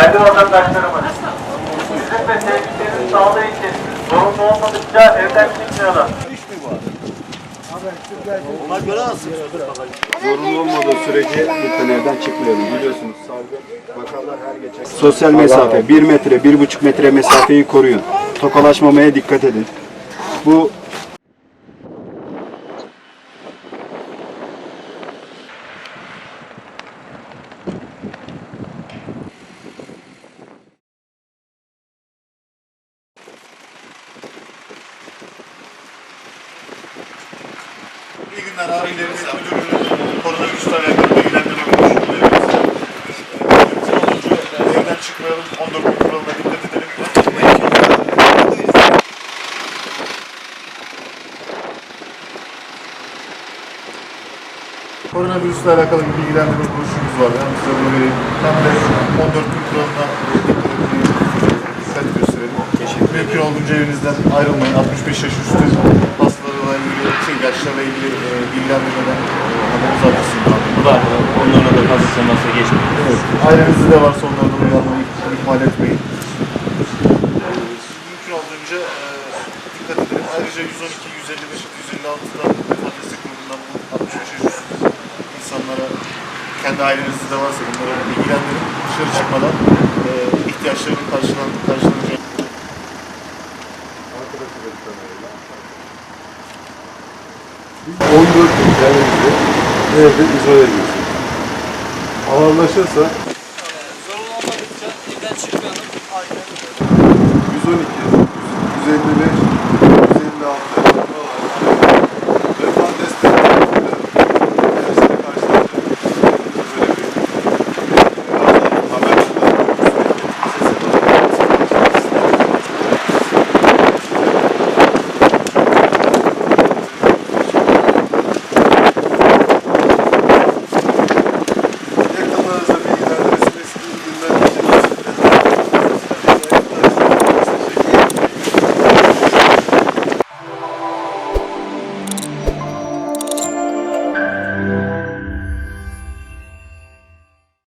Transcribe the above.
Değerli vatandaşlarımız, sizin ve sevdiklerinin sağlığı için zorunlu olmadıkça evden çıkmayalım. Ona göre alsın. Zorunlu olmadığı sürece lütfen evden çıkmayalım. Biliyorsunuz salgın vakalar her geçen. Sosyal mesafe 1 metre, 1,5 metre mesafeyi koruyun. Tokalaşmamaya dikkat edin. Bu İyi günler abilerimiz, müdürlüğü, koronavirüsle alakalı bilgilendirme konuşmalarımız. Evden çıkmayalım, 14 gün kuralına dikkat edelim. Koronavirüsle alakalı bir bilgilendirme konuşmamız var. Hem size bunu vereyim, hem de 14 gün kuralına dikkat gösterelim. Mümkün olduğunca evinizden ayrılmayın. 65 yaş üstü hastalarla ilgili, yaşlarla ilgili bilgilendirmeden haberiniz almışsınız. Bu da onlarla da fazla temasla geçmeyin. Evet. Ailenizde de varsa onlardan uyarmayı ihmal etmeyin. Mümkün olduğunca dikkat edelim. Ayrıca 112, 155, 156'da vefat destek grubundan bu 65 yaş üstü insanlara kendi ailenizde de varsa bunları bilgilendirin. Dışarı çıkmadan ihtiyaçlarının karşılanacağı. Biz 14 gün kendimizi evde izole ediyoruz. Ağırlaşırsa Zorunlu olmadıkça evden çıkmayalım. 112, 155,